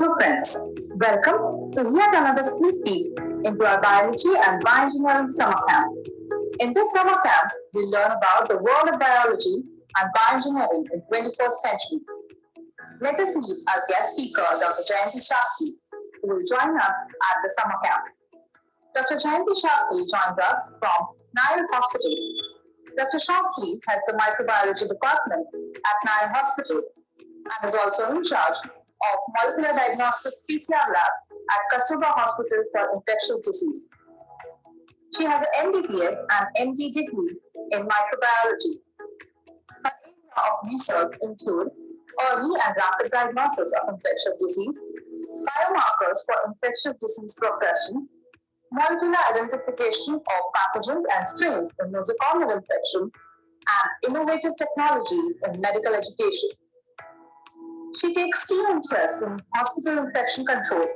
Hello friends, welcome to yet another sneak peek into our biology and bioengineering summer camp. In this summer camp, we'll learn about the world of biology and bioengineering in 21st century. Let us meet our guest speaker, Dr. Jayanti Shastri, who will join us at the summer camp. Dr. Jayanti Shastri joins us from Nair Hospital. Dr. Shastri heads the microbiology department at Nair Hospital and is also in charge of molecular diagnostic PCR lab at Kasturba Hospital for Infectious Disease. She has an MBBS and MD degree in microbiology. Her area of research include early and rapid diagnosis of infectious disease, biomarkers for infectious disease progression, molecular identification of pathogens and strains in nosocomial infection, and innovative technologies in medical education. She takes keen interest in hospital infection control,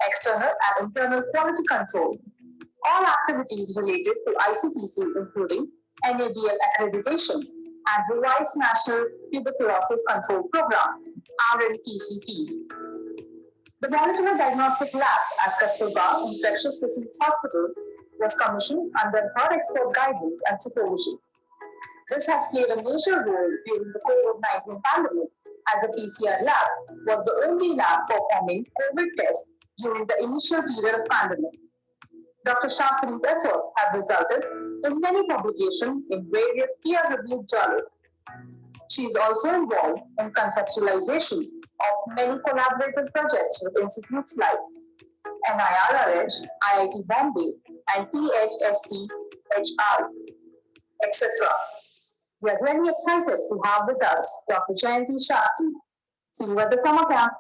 external and internal quality control, all activities related to ICTC, including NABL accreditation and revised National Tuberculosis Control Program, RNTCP. The Molecular Diagnostic Lab at Kasturba Infectious Disease Hospital was commissioned under her expert guidance and supervision. This has played a major role during the COVID-19 pandemic, as the PCR lab was the only lab performing COVID tests during the initial period of pandemic. Dr. Shastri's efforts have resulted in many publications in various peer-reviewed journals. She is also involved in conceptualization of many collaborative projects with institutes like NIRRH, IIT Bombay, and THST-HR, etc. We are very excited to have with us Dr. Jayanti Shastri. See you at the summer camp.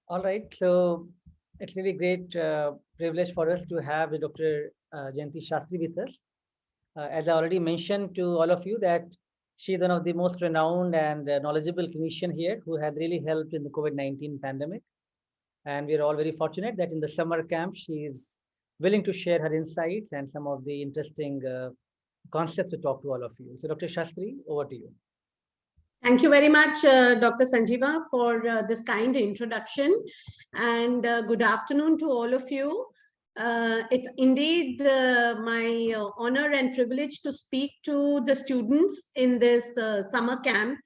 All right, so it's really great privilege for us to have Dr. Jayanti Shastri with us. As I already mentioned to all of you that she is one of the most renowned and knowledgeable clinician here who has really helped in the COVID-19 pandemic. And we're all very fortunate that in the summer camp, she is willing to share her insights and some of the interesting concepts to talk to all of you. So Dr. Shastri, over to you. Thank you very much, Dr. Sanjeeva, for this kind introduction, and good afternoon to all of you. It's indeed my honor and privilege to speak to the students in this summer camp.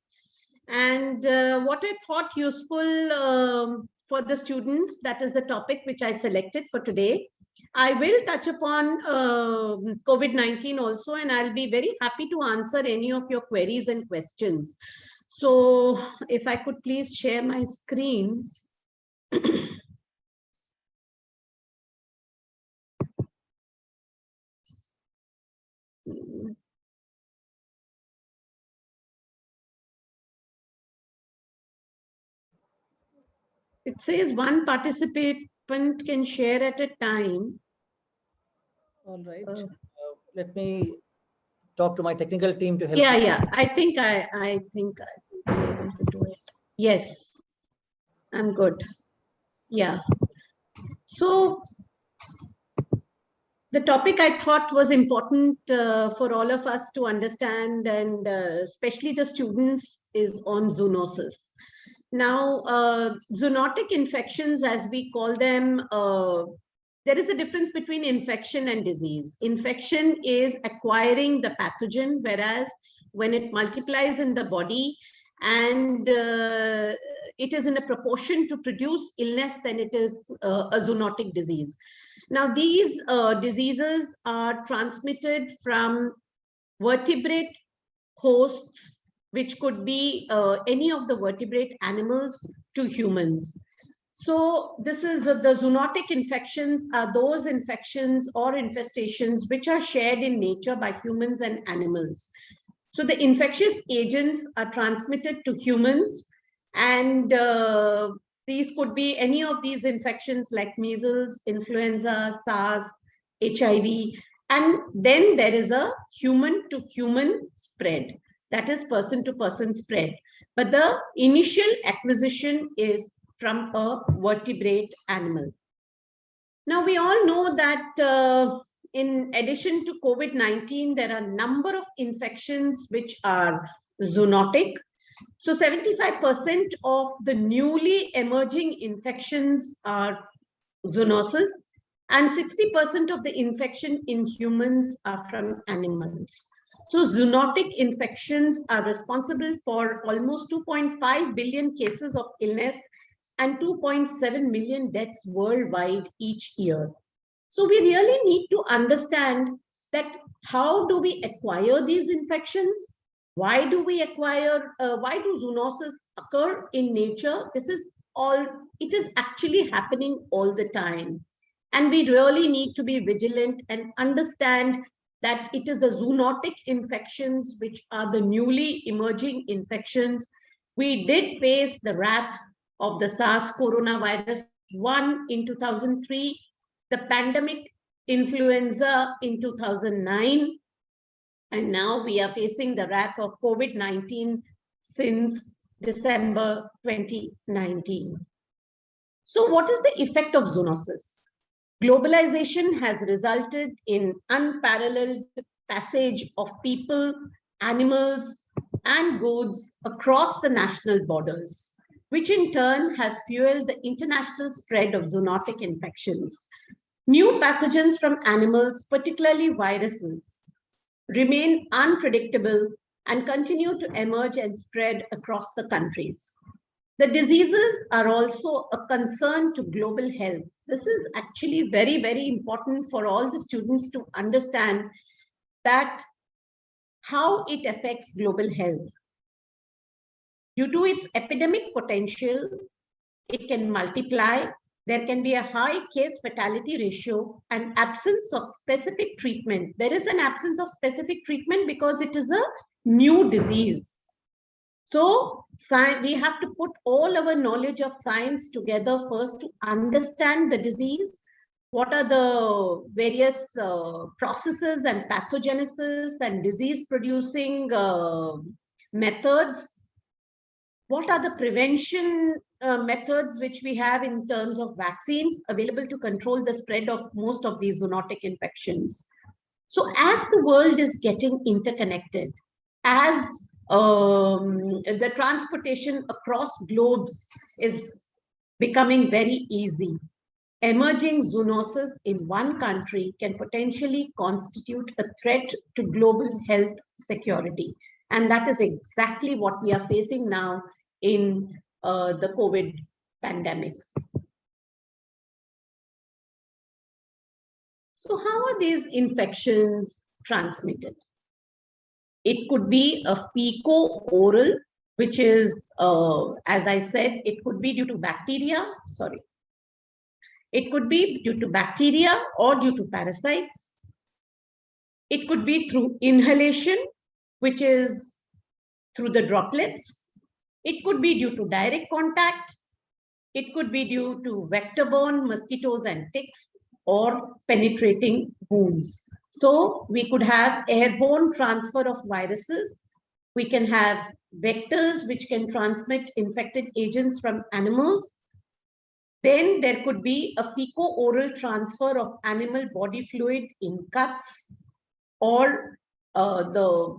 And what I thought useful for the students, that is the topic which I selected for today. I will touch upon COVID-19 also, and I'll be very happy to answer any of your queries and questions. So if I could please share my screen. It says one participant can share at a time. All right. Let me talk to my technical team to help. Yeah. I think I'll be able to do it. Yes, I'm good. Yeah. So the topic I thought was important for all of us to understand, and especially the students, is on zoonosis. Now, zoonotic infections, as we call them, there is a difference between infection and disease. Infection is acquiring the pathogen, whereas when it multiplies in the body and it is in a proportion to produce illness, then it is a zoonotic disease. Now, these diseases are transmitted from vertebrate hosts, which could be any of the vertebrate animals, to humans. So this is the zoonotic infections are those infections or infestations which are shared in nature by humans and animals. So the infectious agents are transmitted to humans, and these could be any of these infections like measles, influenza, SARS, HIV, and then there is a human-to-human spread, that is person-to-person spread. But the initial acquisition is from a vertebrate animal. Now, we all know that in addition to COVID-19, there are a number of infections which are zoonotic. So 75% of the newly emerging infections are zoonoses, and 60% of the infection in humans are from animals. So zoonotic infections are responsible for almost 2.5 billion cases of illness and 2.7 million deaths worldwide each year. So we really need to understand that how do we acquire these infections? Why do we acquire, why do zoonoses occur in nature? This is all, it is actually happening all the time. And we really need to be vigilant and understand that it is the zoonotic infections which are the newly emerging infections. We did face the wrath of the SARS coronavirus 1 in 2003, the pandemic influenza in 2009, and now we are facing the wrath of COVID-19 since December 2019. So what is the effect of zoonosis? Globalization has resulted in unparalleled passage of people, animals, and goods across the national borders, which in turn has fueled the international spread of zoonotic infections. New pathogens from animals, particularly viruses, remain unpredictable and continue to emerge and spread across the countries. The diseases are also a concern to global health. This is actually very, very important for all the students to understand that how it affects global health. Due to its epidemic potential, it can multiply. There can be a high case fatality ratio and absence of specific treatment. There is an absence of specific treatment because it is a new disease. So we have to put all our knowledge of science together first to understand the disease. What are the various processes and pathogenesis and disease producing methods? What are the prevention methods which we have in terms of vaccines available to control the spread of most of these zoonotic infections? So as the world is getting interconnected, as the transportation across globes is becoming very easy, emerging zoonoses in one country can potentially constitute a threat to global health security. And that is exactly what we are facing now in the COVID pandemic. So how are these infections transmitted? It could be a fecal-oral, which is, as I said, it could be due to bacteria, It could be due to bacteria or due to parasites. It could be through inhalation, which is through the droplets. It could be due to direct contact. It could be due to vector-borne mosquitoes and ticks or penetrating wounds. So we could have airborne transfer of viruses. We can have vectors which can transmit infected agents from animals. Then there could be a fecal-oral transfer of animal body fluid in cuts, or the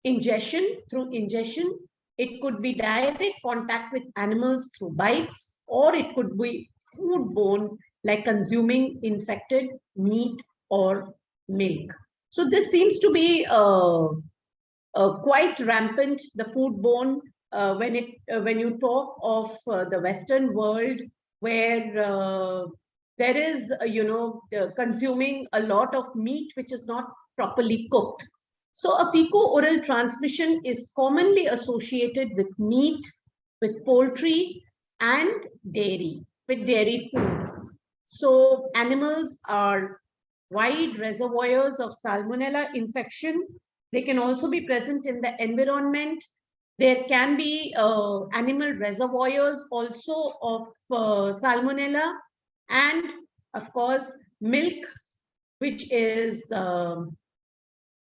ingestion, through ingestion. It could be direct contact with animals through bites, or it could be foodborne, like consuming infected meat or milk. So this seems to be quite rampant, the foodborne, when you talk of the Western world, where there is, consuming a lot of meat which is not properly cooked. So a fecal-oral transmission is commonly associated with meat, with poultry, and dairy, with dairy food. So animals are wide reservoirs of Salmonella infection. They can also be present in the environment. There can be animal reservoirs also of Salmonella, and of course, milk, which is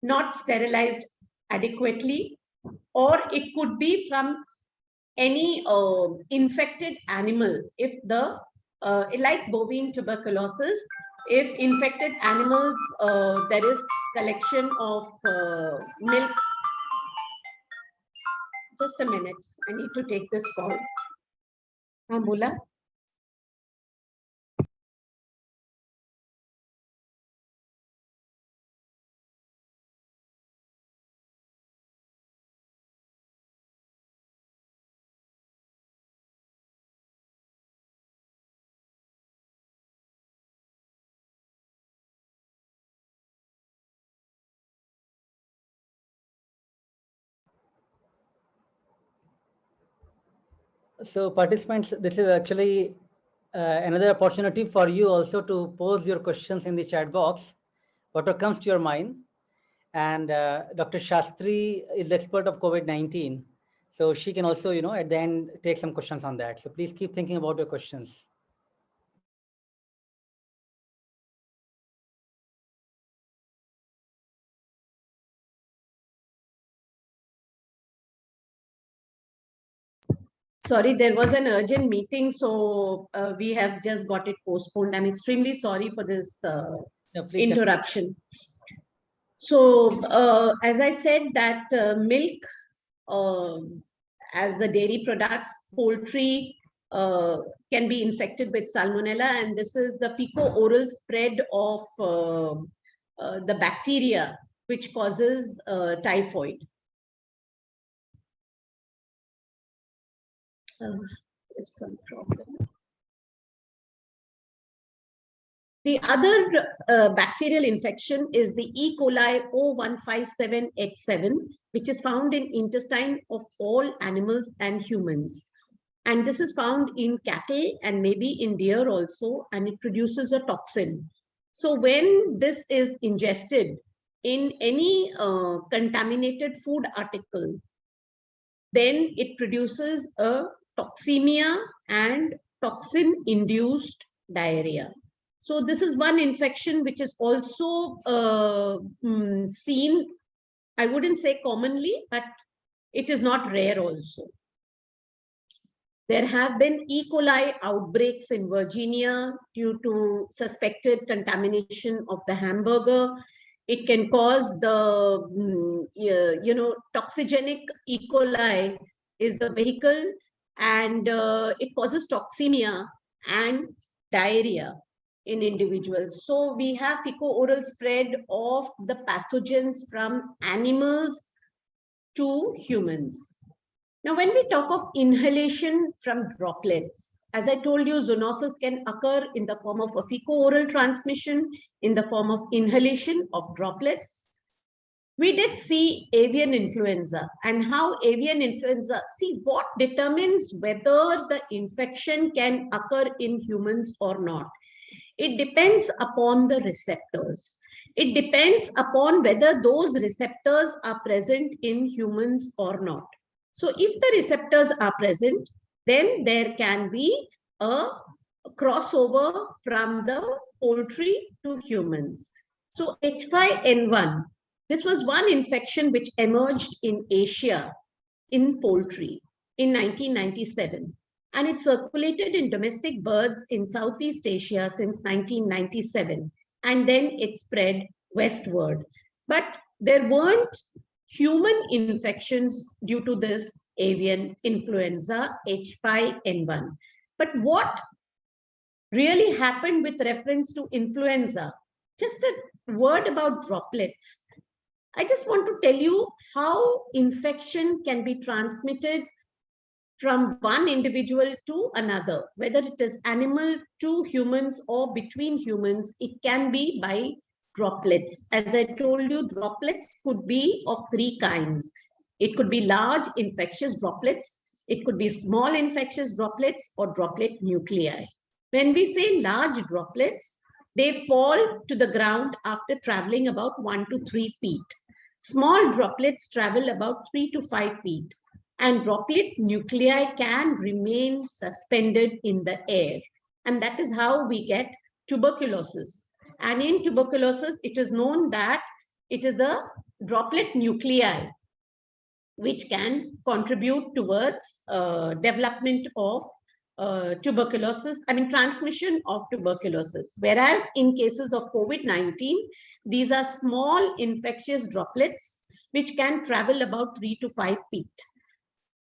not sterilized adequately, or it could be from any infected animal. If the, like bovine tuberculosis, if infected animals, there is collection of milk. just a minute. I need to take this call. हाँ बोला. So participants, this is actually another opportunity for you also to pose your questions in the chat box, whatever comes to your mind. And Dr. Shastri is the expert of COVID-19. So she can also, at the end, take some questions on that. So please keep thinking about your questions. Sorry, there was an urgent meeting, so we have just got it postponed. I'm extremely sorry for this interruption. So, as I said, that milk, as the dairy products, poultry can be infected with salmonella, and this is the fecal-oral spread of the bacteria which causes typhoid. There's some problem. The other bacterial infection is the E. coli O157H7, which is found in intestine of all animals and humans. And this is found in cattle and maybe in deer also, and it produces a toxin. So when this is ingested in any contaminated food article, then it produces a toxemia and toxin-induced diarrhea. So this is one infection which is also seen, I wouldn't say commonly, but it is not rare also. There have been E. coli outbreaks in Virginia due to suspected contamination of the hamburger. It can cause the, toxigenic E. coli is the vehicle, and it causes toxemia and diarrhea in individuals. So we have fecal-oral spread of the pathogens from animals to humans. Now, when we talk of inhalation from droplets, as I told you, zoonosis can occur in the form of a fecal-oral transmission, in the form of inhalation of droplets. We did see avian influenza, and how avian influenza, see what determines whether the infection can occur in humans or not. It depends upon the receptors. It depends upon whether those receptors are present in humans or not. So if the receptors are present, then there can be a crossover from the poultry to humans. So H5N1, this was one infection which emerged in Asia in poultry in 1997. And it circulated in domestic birds in Southeast Asia since 1997. And then it spread westward. But there weren't human infections due to this avian influenza H5N1. But what really happened with reference to influenza? Just a word about droplets. I just want to tell you how infection can be transmitted from one individual to another, whether it is animal to humans or between humans. It can be by droplets. As I told you, droplets could be of three kinds. It could be large infectious droplets, it could be small infectious droplets, or droplet nuclei. When we say large droplets, they fall to the ground after traveling about 1 to 3 feet. Small droplets travel about 3 to 5 feet, and droplet nuclei can remain suspended in the air. And that is how we get tuberculosis. And in tuberculosis, it is known that it is the droplet nuclei which can contribute towards development of tuberculosis, transmission of tuberculosis. Whereas in cases of COVID-19, these are small infectious droplets which can travel about 3 to 5 feet.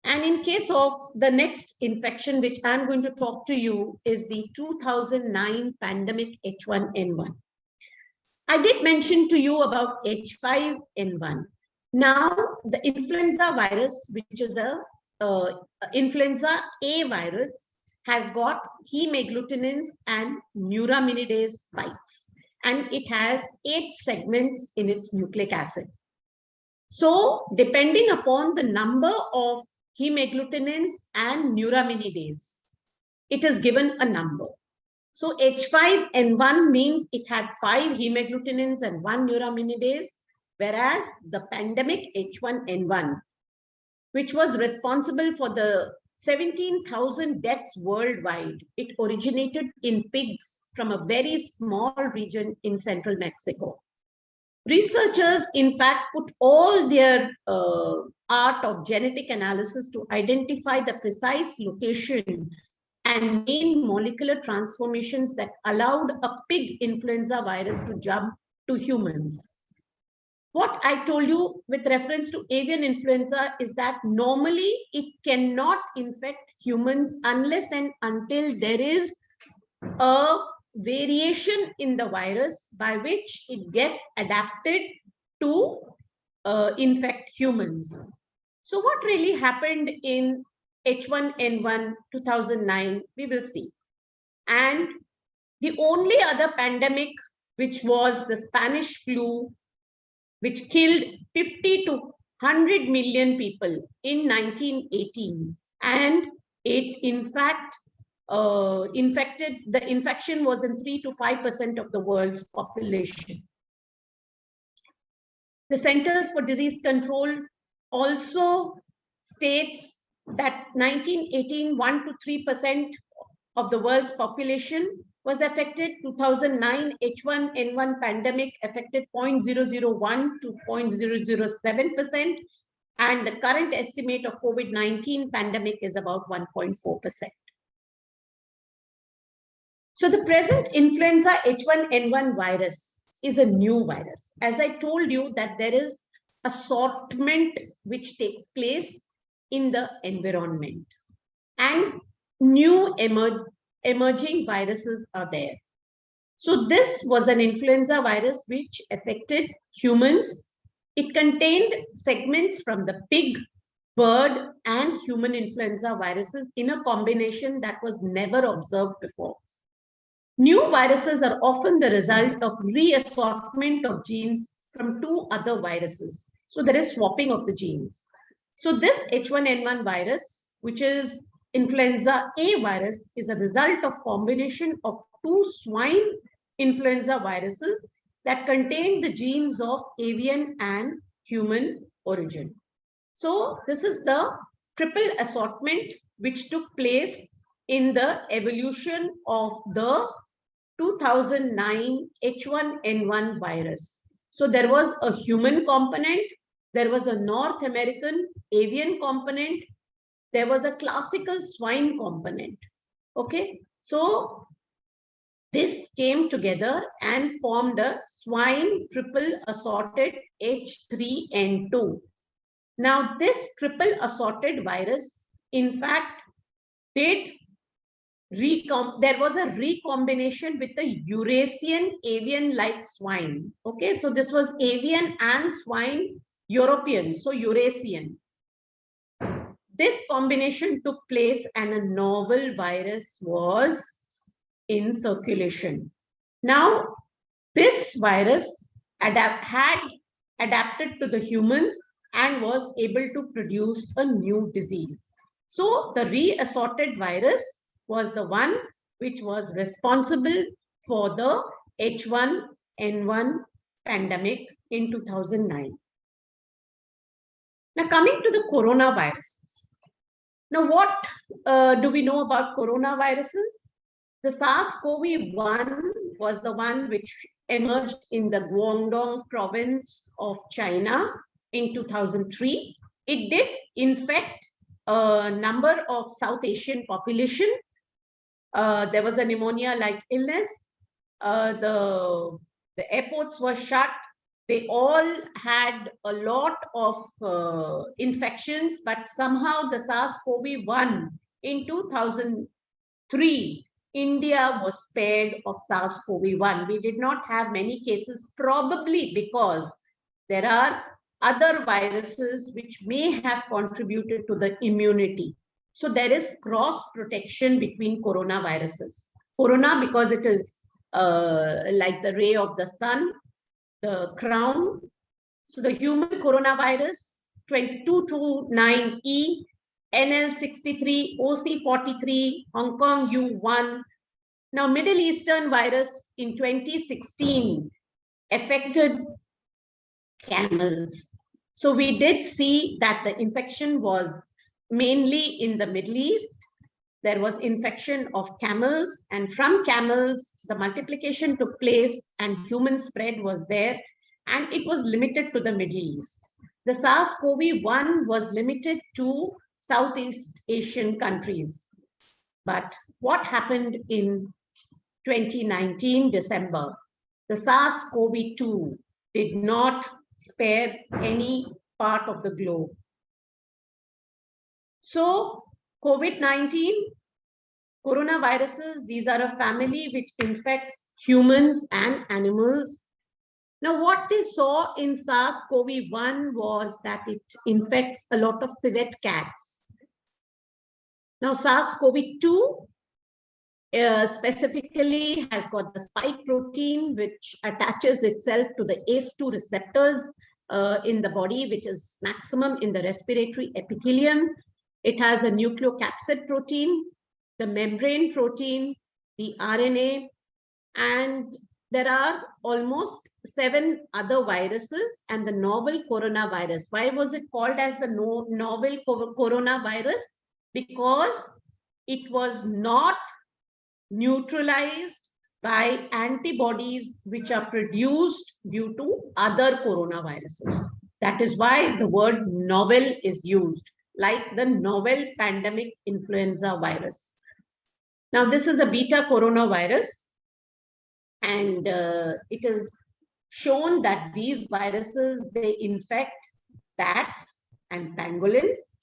And in case of the next infection, which I'm going to talk to you, is the 2009 pandemic H1N1. I did mention to you about H5N1. Now, the influenza virus, which is a influenza A virus, has got hemagglutinins and neuraminidase spikes, and it has 8 segments in its nucleic acid. So, depending upon the number of hemagglutinins and neuraminidase, it is given a number. So H5N1 means it had 5 hemagglutinins and 1 neuraminidase, whereas the pandemic H1N1, which was responsible for the 17,000 deaths worldwide, it originated in pigs from a very small region in central Mexico. Researchers, in fact, put all their art of genetic analysis to identify the precise location and main molecular transformations that allowed a pig influenza virus to jump to humans. What I told you with reference to avian influenza is that normally it cannot infect humans unless and until there is a variation in the virus by which it gets adapted to infect humans. So what really happened in H1N1 2009, we will see. And the only other pandemic, which was the Spanish flu, which killed 50 to 100 million people in 1918. And it, in fact, the infection was in 3 to 5% of the world's population. The Centers for Disease Control also states that 1918, 1 to 3% of the world's population was affected. 2009 H1N1 pandemic affected 0.001 to 0.007%. And the current estimate of COVID-19 pandemic is about 1.4%. So the present influenza H1N1 virus is a new virus. As I told you that there is assortment which takes place in the environment, and new emerging viruses are there. So this was an influenza virus which affected humans. It contained segments from the pig, bird, and human influenza viruses in a combination that was never observed before. New viruses are often the result of reassortment of genes from 2 other viruses. So there is swapping of the genes. So this H1N1 virus, which is influenza A virus, is a result of combination of 2 swine influenza viruses that contain the genes of avian and human origin. So this is the triple assortment which took place in the evolution of the 2009 H1N1 virus. So there was a human component, there was a North American avian component, there was a classical swine component. Okay, so this came together and formed a swine triple assorted H3N2. Now this triple assorted virus, in fact, there was a recombination with the Eurasian avian-like swine. Okay, so this was avian and swine European, so Eurasian. This combination took place and a novel virus was in circulation. Now, this virus had adapted to the humans and was able to produce a new disease. So the reassorted virus was the one which was responsible for the H1N1 pandemic in 2009. Now coming to the coronaviruses. Now what do we know about coronaviruses? The SARS-CoV-1 was the one which emerged in the Guangdong province of China in 2003. It did infect a number of South Asian population. There was a pneumonia-like illness. The airports were shut. They all had a lot of infections, but somehow the SARS-CoV-1 in 2003, India was spared of SARS-CoV-1. We did not have many cases, probably because there are other viruses which may have contributed to the immunity. So there is cross protection between coronaviruses. Corona, because it is like the ray of the sun, the crown. So the human coronavirus 2229E, NL63, OC43, Hong Kong U1. Now, Middle Eastern virus in 2016 affected camels. So we did see that the infection was mainly in the Middle East. There was infection of camels, and from camels, the multiplication took place and human spread was there, and it was limited to the Middle East. The SARS-CoV-1 was limited to Southeast Asian countries. But what happened in 2019, December? The SARS-CoV-2 did not spare any part of the globe. So COVID-19, coronaviruses, these are a family which infects humans and animals. Now, what they saw in SARS-CoV-1 was that it infects a lot of civet cats. Now, SARS-CoV-2 specifically has got the spike protein, which attaches itself to the ACE2 receptors in the body, which is maximum in the respiratory epithelium. It has a nucleocapsid protein, the membrane protein, the RNA, and there are almost 7 other viruses and the novel coronavirus. Why was it called as the novel coronavirus? Because it was not neutralized by antibodies which are produced due to other coronaviruses. That is why the word novel is used, like the novel pandemic influenza virus. Now, this is a beta coronavirus, and it is shown that these viruses, they infect bats and pangolins.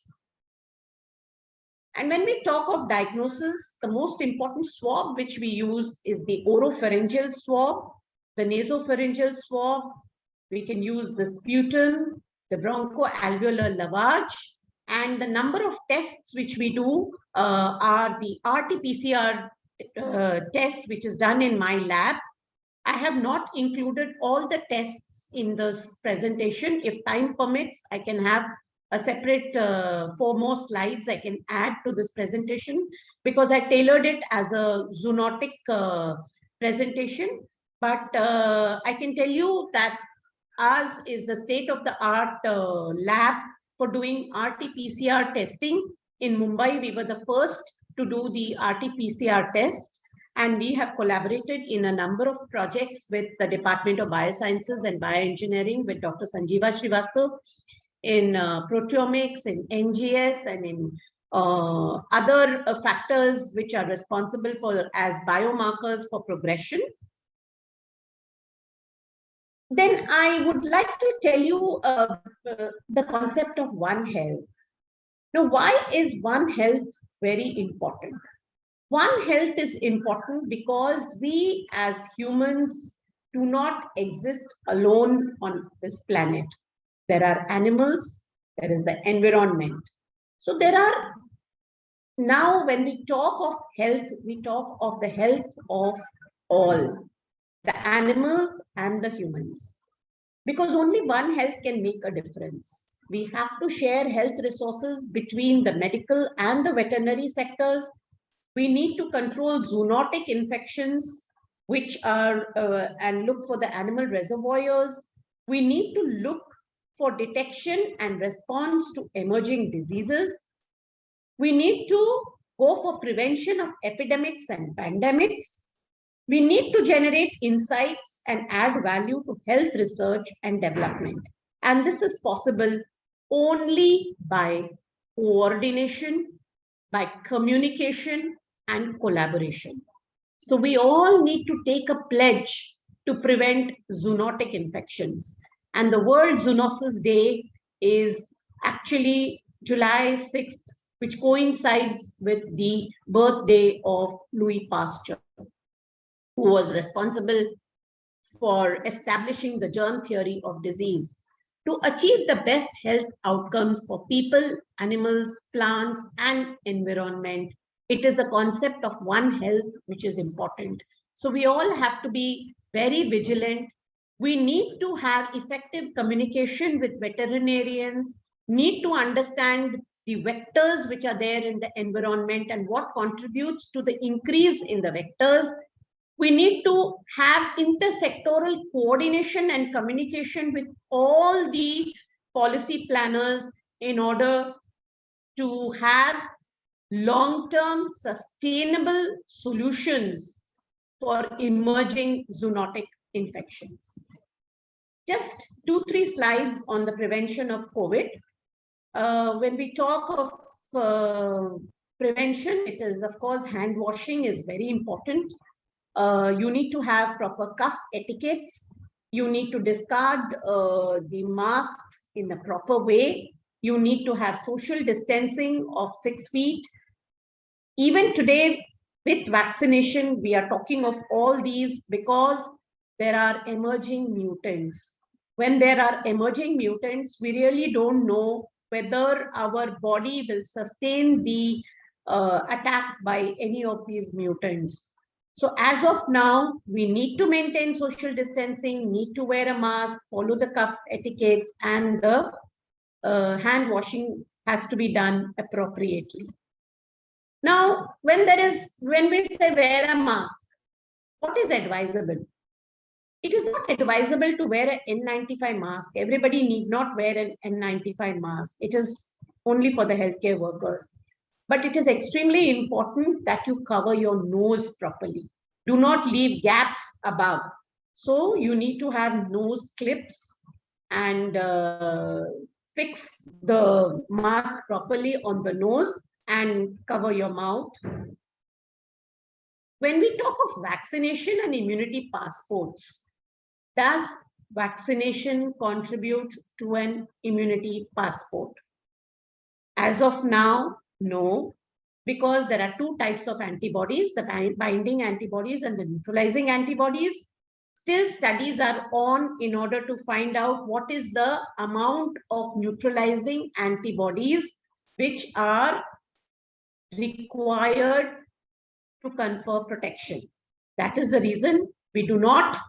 And when we talk of diagnosis, the most important swab which we use is the oropharyngeal swab, the nasopharyngeal swab. We can use the sputum, the bronchoalveolar lavage, and the number of tests which we do are the RT-PCR test, which is done in my lab. I have not included all the tests in this presentation. If time permits, I can have a separate 4 more slides I can add to this presentation, because I tailored it as a zoonotic presentation. But I can tell you that ours is the state-of-the-art lab for doing RT-PCR testing. In Mumbai, we were the first to do the RT-PCR test, and we have collaborated in a number of projects with the Department of Biosciences and Bioengineering with Dr. Sanjeeva Srivastava in proteomics, in NGS, and in other factors which are responsible for as biomarkers for progression. Then I would like to tell you the concept of One Health. Now, why is One Health very important? One Health is important because we as humans do not exist alone on this planet. There are animals, there is the environment. So there are, now when we talk of health, we talk of the health of all, the animals and the humans. Because only One Health can make a difference. We have to share health resources between the medical and the veterinary sectors. We need to control zoonotic infections, which are, and look for the animal reservoirs. We need to look for detection and response to emerging diseases. We need to go for prevention of epidemics and pandemics. We need to generate insights and add value to health research and development. And this is possible only by coordination, by communication, and collaboration. So we all need to take a pledge to prevent zoonotic infections. And the World Zoonosis Day is actually July 6th, which coincides with the birthday of Louis Pasteur, who was responsible for establishing the germ theory of disease to achieve the best health outcomes for people, animals, plants, and environment. It is the concept of one health which is important. So we all have to be very vigilant. We need to have effective communication with veterinarians, need to understand the vectors which are there in the environment and what contributes to the increase in the vectors. We need to have intersectoral coordination and communication with all the policy planners in order to have long-term sustainable solutions for emerging zoonotic infections. Just 2-3 slides on the prevention of COVID. When we talk of prevention, it is, of course, hand washing is very important. You need to have proper cuff etiquettes. You need to discard the masks in a proper way. You need to have social distancing of 6 feet. Even today, with vaccination, we are talking of all these because there are emerging mutants. When there are emerging mutants, we really don't know whether our body will sustain the attack by any of these mutants. So as of now, we need to maintain social distancing, need to wear a mask, follow the cuff etiquettes, and the hand washing has to be done appropriately. Now, when we say wear a mask, what is advisable? It is not advisable to wear an N95 mask. Everybody need not wear an N95 mask. It is only for the healthcare workers. But it is extremely important that you cover your nose properly. Do not leave gaps above. So you need to have nose clips and fix the mask properly on the nose and cover your mouth. When we talk of vaccination and immunity passports, does vaccination contribute to an immunity passport? As of now, no, because there are 2 types of antibodies, the binding antibodies and the neutralizing antibodies. Still, studies are on in order to find out what is the amount of neutralizing antibodies which are required to confer protection. That is the reason we do not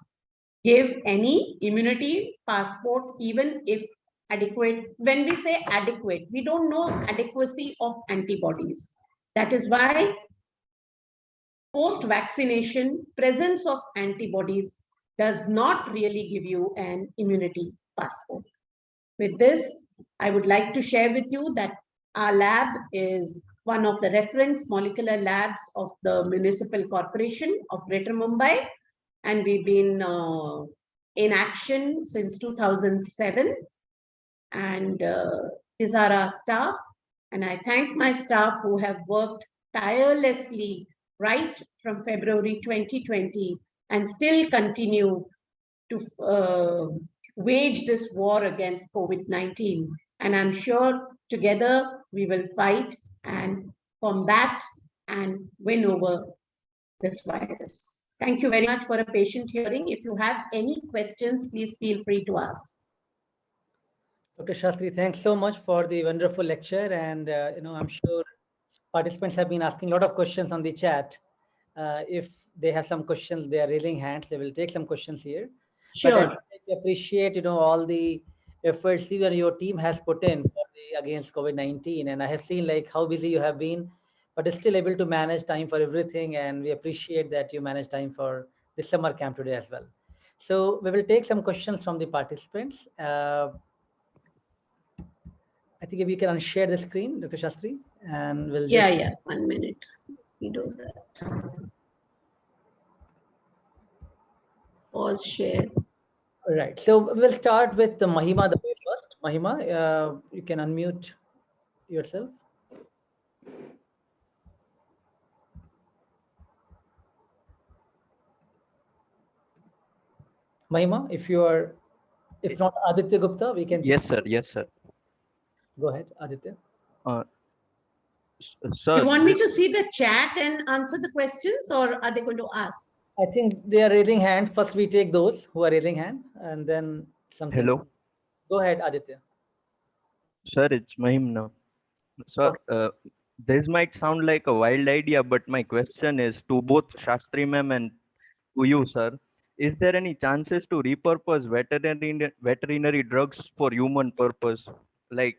give any immunity passport, even if adequate. When we say adequate, we don't know adequacy of antibodies. That is why post-vaccination presence of antibodies does not really give you an immunity passport. With this, I would like to share with you that our lab is one of the reference molecular labs of the Municipal Corporation of Greater Mumbai, and we've been in action since 2007. And these are our staff. And I thank my staff who have worked tirelessly right from February 2020 and still continue to wage this war against COVID-19. And I'm sure together we will fight and combat and win over this virus. Thank you very much for a patient hearing. If you have any questions, please feel free to ask. Dr. Shastri, thanks so much for the wonderful lecture. And, I'm sure participants have been asking a lot of questions on the chat. If they have some questions, they are raising hands. They will take some questions here. Sure. But I appreciate, all the efforts you and your team has put in against COVID-19. And I have seen like how busy you have been, but still able to manage time for everything. And we appreciate that you manage time for the summer camp today as well. So we will take some questions from the participants. I think if you can unshare the screen, Dr. Shastri, and we'll Yeah, 1 minute. We do that. Pause share. All right. So we'll start with the Mahima the first. Mahima, you can unmute yourself. Mahima, if you are If not Aditya Gupta, we can. Yes, sir. Yes, sir. Go ahead, Aditya. Sir, You want me to see the chat and answer the questions, or are they going to ask? I think they are raising hand. First, we take those who are raising hand, and then something. Hello. Go ahead, Aditya. Sir, it's Mahim now. Sir, this might sound like a wild idea, but my question is to both Shastri ma'am and to you, sir. Is there any chances to repurpose veterinary drugs for human purpose? Like,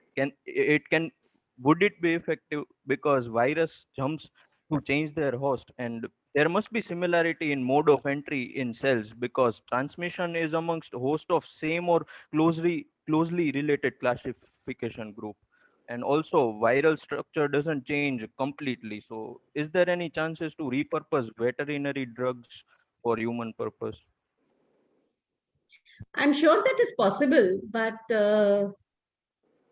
would it be effective because virus jumps to change their host, and there must be similarity in mode of entry in cells because transmission is amongst host of same or closely related classification group, and also viral structure doesn't change completely. So is there any chances to repurpose veterinary drugs for human purpose? I'm sure that is possible, but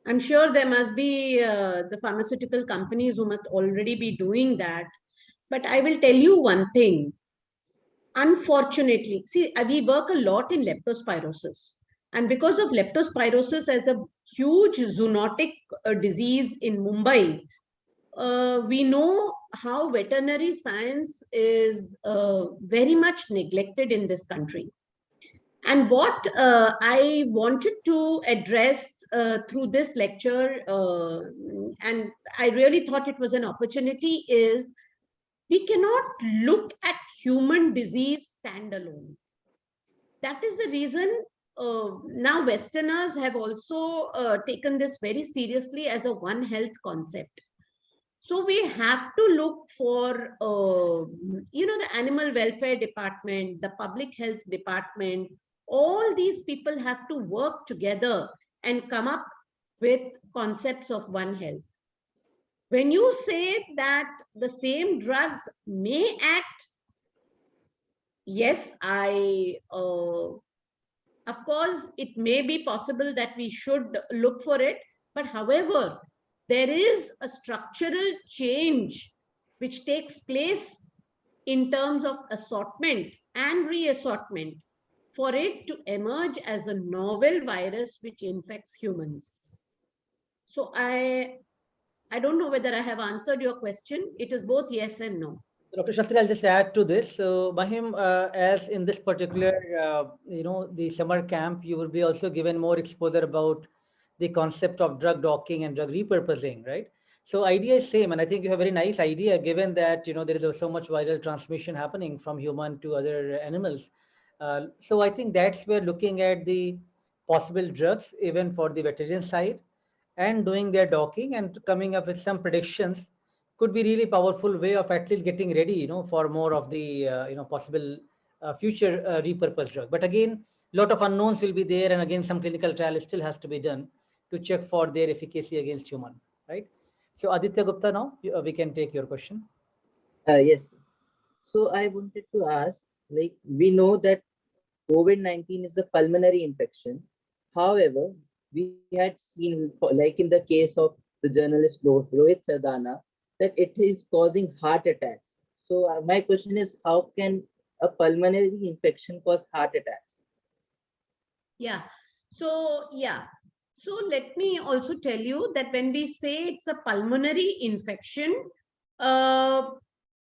I'm sure there must be the pharmaceutical companies who must already be doing that. But I will tell you one thing. Unfortunately, see, we work a lot in leptospirosis. And because of leptospirosis as a huge zoonotic disease in Mumbai, we know how veterinary science is very much neglected in this country. And what I wanted to address through this lecture, and I really thought it was an opportunity, is we cannot look at human disease standalone. That is the reason now Westerners have also taken this very seriously as a One Health concept. So we have to look for, the animal welfare department, the public health department, all these people have to work together and come up with concepts of One Health. When you say that the same drugs may act, yes, of course, it may be possible that we should look for it. But however, there is a structural change which takes place in terms of assortment and reassortment for it to emerge as a novel virus which infects humans. So I don't know whether I have answered your question. It is both yes and no. Dr. Shastri, I'll just add to this. So, Mahim, as in this particular, the summer camp, you will be also given more exposure about the concept of drug docking and drug repurposing, right? So idea is same, and I think you have a very nice idea given that, there is so much viral transmission happening from human to other animals. So I think that's where looking at the possible drugs, even for the veterinarian side, and doing their docking and coming up with some predictions could be really powerful way of at least getting ready, for more of the, possible future repurposed drug. But again, a lot of unknowns will be there. And again, some clinical trial still has to be done to check for their efficacy against human, right? So Aditya Gupta, now we can take your question. Yes. So I wanted to ask, like, we know that COVID-19 is a pulmonary infection. However, we had seen, like in the case of the journalist Rohit Sardana, that it is causing heart attacks. So my question is, how can a pulmonary infection cause heart attacks? Yeah. So let me also tell you that when we say it's a pulmonary infection,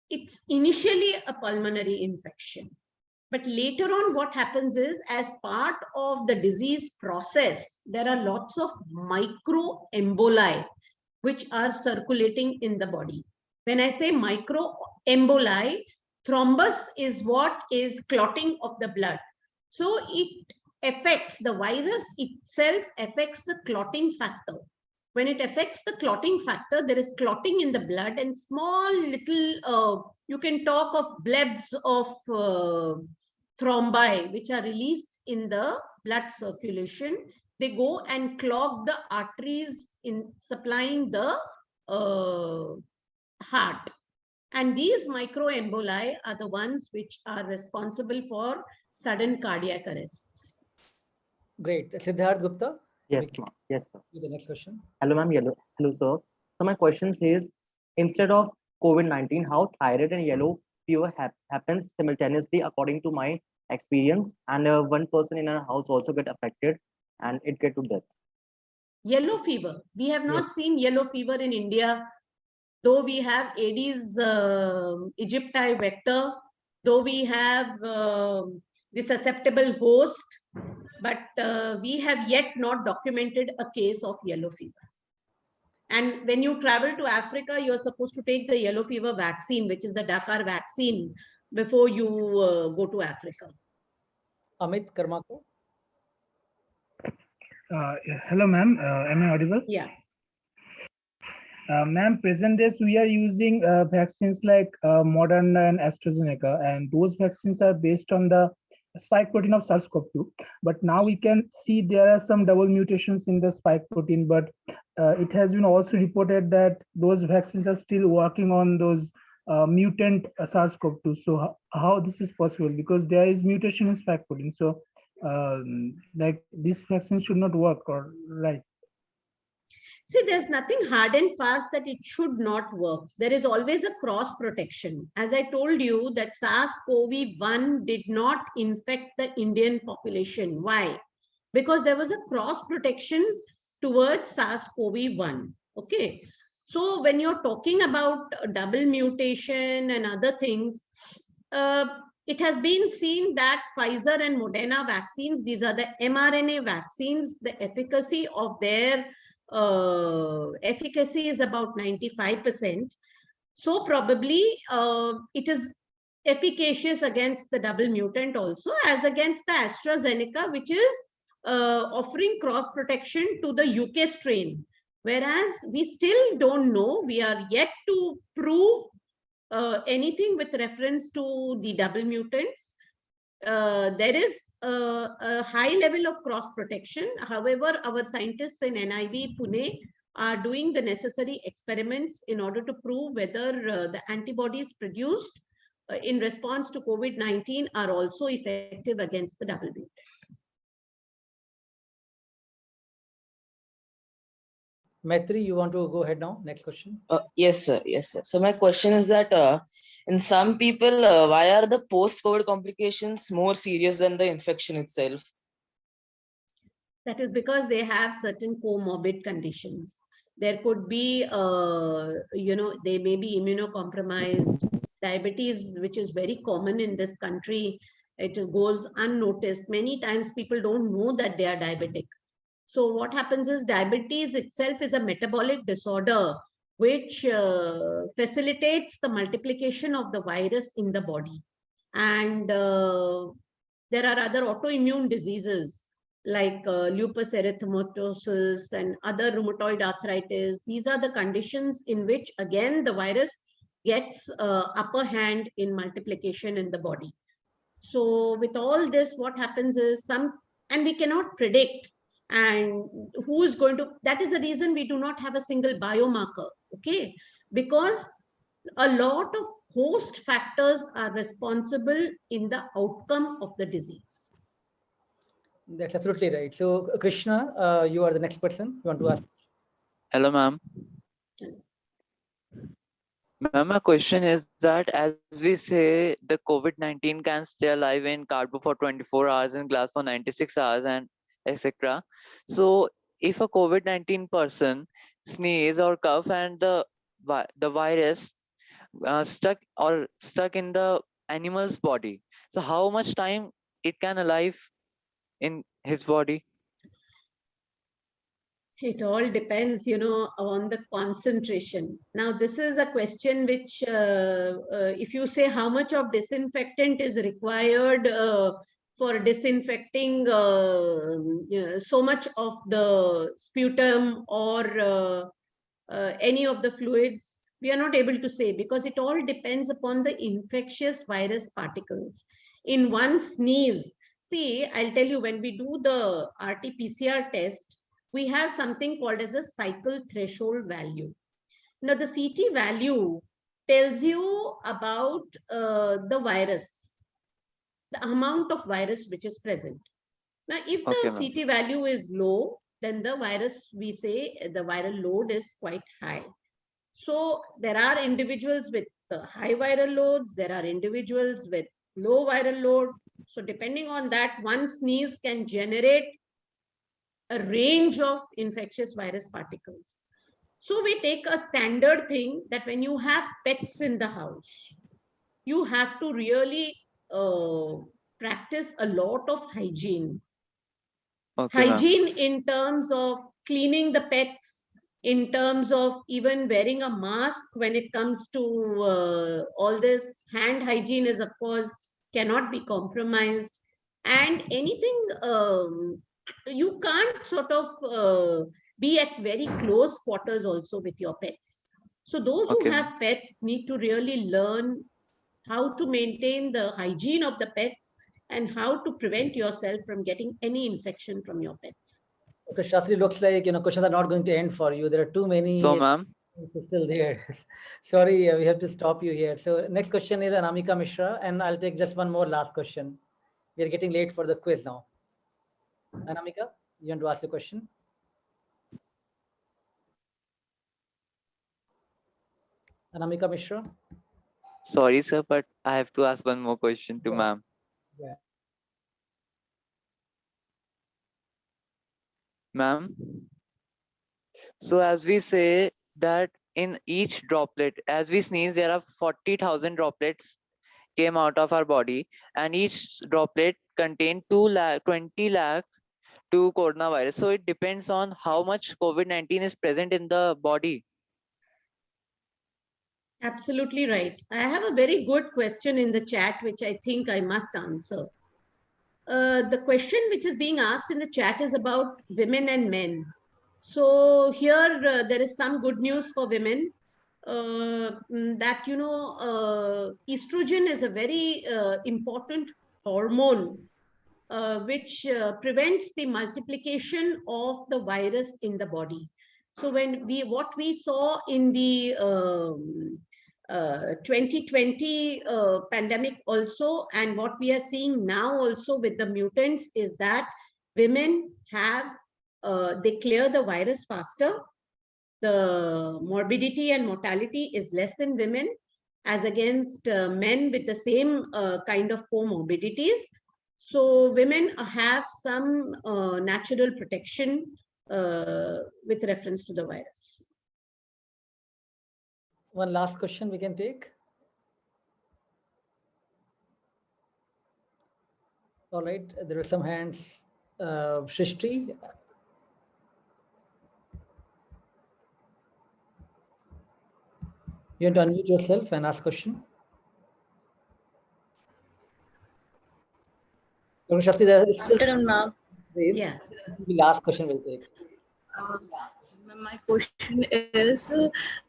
it's initially a pulmonary infection. But later on, what happens is, as part of the disease process, there are lots of microemboli which are circulating in the body. When I say microemboli, thrombus is what is clotting of the blood. So it affects, the virus itself affects the clotting factor. When it affects the clotting factor, there is clotting in the blood, and small little, you can talk of blebs of thrombi, which are released in the blood circulation. They go and clog the arteries in supplying the heart. And these microemboli are the ones which are responsible for sudden cardiac arrests. Great. Siddharth Gupta? Yes, ma'am. Yes, sir. The next question. Hello, ma'am. Hello, sir. So my question is, instead of COVID-19, how thyroid and yellow fever happens simultaneously according to my experience, and one person in our house also get affected. and it get to death? Yellow fever. We have not Yes. seen yellow fever in India, though we have Aedes aegypti vector, though we have the susceptible host, but we have yet not documented a case of yellow fever. And when you travel to Africa, you're supposed to take the yellow fever vaccine, which is the Dakar vaccine, before you go to Africa. Amit Karmakar. Hello, ma'am. Am I audible? Yeah. Ma'am, present days we are using vaccines like Moderna and AstraZeneca, and those vaccines are based on the spike protein of SARS-CoV-2. But now we can see there are some double mutations in the spike protein, but it has been also reported that those vaccines are still working on those mutant SARS-CoV-2. So how this is possible? Because there is mutation in spike protein. So like this vaccine should not work, or right? See, there's nothing hard and fast that it should not work. There is always a cross protection. As I told you that SARS-CoV-1 did not infect the Indian population. Why? Because there was a cross protection towards SARS-CoV-1. Okay. So when you're talking about double mutation and other things, it has been seen that Pfizer and Moderna vaccines, these are the mRNA vaccines, the efficacy of their efficacy is about 95%. So probably it is efficacious against the double mutant also, as against the AstraZeneca, which is offering cross protection to the UK strain. Whereas we still don't know, we are yet to prove anything with reference to the double mutants. There is a high level of cross protection. However, our scientists in NIV Pune are doing the necessary experiments in order to prove whether the antibodies produced in response to COVID-19 are also effective against the double mutant. Maitri, you want to go ahead now? Next question. Yes, sir. Yes, sir. So my question is that in some people, why are the post-COVID complications more serious than the infection itself? That is because they have certain comorbid conditions. There could be, they may be immunocompromised. Diabetes, which is very common in this country, it just goes unnoticed. Many times people don't know that they are diabetic. So what happens is diabetes itself is a metabolic disorder which facilitates the multiplication of the virus in the body. And there are other autoimmune diseases like lupus erythematosus and other rheumatoid arthritis. These are the conditions in which, again, the virus gets upper hand in multiplication in the body. So with all this, what happens is and we cannot predict and who is going to, that is the reason we do not have a single biomarker, okay? Because a lot of host factors are responsible in the outcome of the disease. That's absolutely right. So Krishna, you are the next person. You want to ask? Hello, ma'am. Ma'am, my question is that as we say, the COVID-19 can stay alive in cardboard for 24 hours, in glass for 96 hours, and etc. So if a COVID-19 person sneeze or cough and the virus stuck in the animal's body, so how much time it can alive in his body? It all depends, on the concentration. Now, this is a question which, if you say how much of disinfectant is required for disinfecting so much of the sputum or any of the fluids, we are not able to say, because it all depends upon the infectious virus particles. In one sneeze, see, I'll tell you, when we do the RT-PCR test, we have something called as a cycle threshold value. Now, the CT value tells you about the virus, the amount of virus which is present. Now, if the CT value is low, then the virus, we say the viral load is quite high. So there are individuals with high viral loads, there are individuals with low viral load. So depending on that, one sneeze can generate a range of infectious virus particles. So we take a standard thing that when you have pets in the house, you have to really practice a lot of hygiene. Okay, ma'am. Hygiene in terms of cleaning the pets, in terms of even wearing a mask when it comes to all this. Hand hygiene is, of course, cannot be compromised. And anything, you can't sort of be at very close quarters also with your pets. So those who Okay. have pets need to really learn how to maintain the hygiene of the pets and how to prevent yourself from getting any infection from your pets. Dr. Shastri, looks like questions are not going to end for you. There are too many. So, ma'am, It's still there. Sorry, we have to stop you here. So next question is Anamika Mishra, and I'll take just one more last question. We are getting late for the quiz now. Anamika, you want to ask the question? Anamika Mishra? sorry, sir, but I have to ask one more question to Yeah. ma'am. Yeah. Ma'am, so as we say that in each droplet, as we sneeze, there are 40,000 droplets came out of our body, and each droplet contain 20 lakh to coronavirus. So it depends on how much COVID-19 is present in the body. Absolutely right. I have a very good question in the chat, which I think I must answer. The question which is being asked in the chat is about women and men. So here there is some good news for women that, estrogen is a very important hormone which prevents the multiplication of the virus in the body. So what we saw in the 2020 pandemic also, and what we are seeing now also with the mutants, is that women have, they clear the virus faster. The morbidity and mortality is less in women as against men with the same kind of comorbidities. So women have some natural protection with reference to the virus. One last question we can take. All right, there are some hands. Shrishti. You want to unmute yourself and ask question? Dr. Shastri, there is still Afternoon, ma'am. Yeah. the last question we'll take. My question is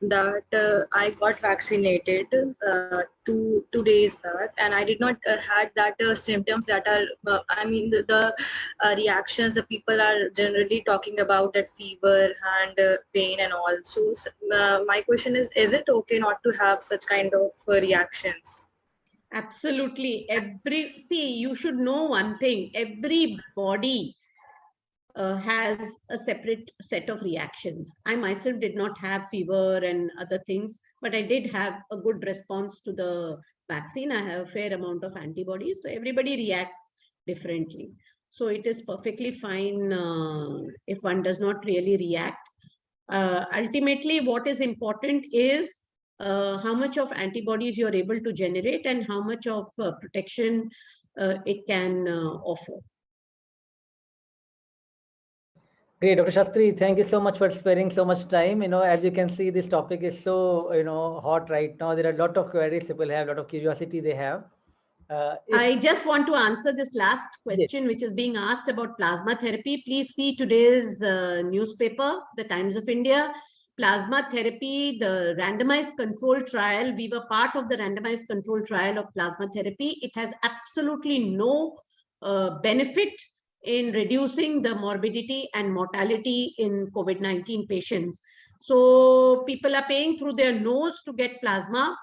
that I got vaccinated 2 days back, and I did not had that symptoms that are, the reactions the people are generally talking about, that fever and pain and all. So my question is it okay not to have such kind of reactions? Absolutely. You should know one thing, every body has a separate set of reactions. I myself did not have fever and other things, but I did have a good response to the vaccine. I have a fair amount of antibodies. So everybody reacts differently. So it is perfectly fine if one does not really react. Ultimately, what is important is how much of antibodies you're able to generate and how much of protection it can offer. Great, Dr. Shastri, thank you so much for sparing so much time. As you can see, this topic is so, hot right now. There are a lot of queries people have, a lot of curiosity they have. I just want to answer this last question, which is being asked about plasma therapy. Please see today's newspaper, The Times of India. Plasma therapy, the randomized control trial, we were part of the randomized control trial of plasma therapy. It has absolutely no benefit in reducing the morbidity and mortality in COVID-19 patients. So people are paying through their nose to get plasma.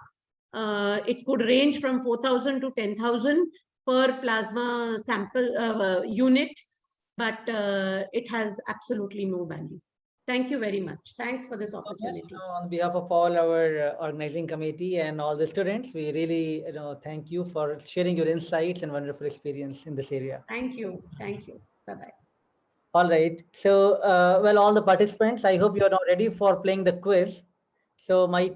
It could range from 4,000 to 10,000 per plasma sample unit, but it has absolutely no value. Thank you very much. Thanks for this opportunity. On behalf of all our organizing committee and all the students, we really thank you for sharing your insights and wonderful experience in this area. Thank you. Thank you. Bye-bye. All right. So, well, all the participants, I hope you are now ready for playing the quiz. So my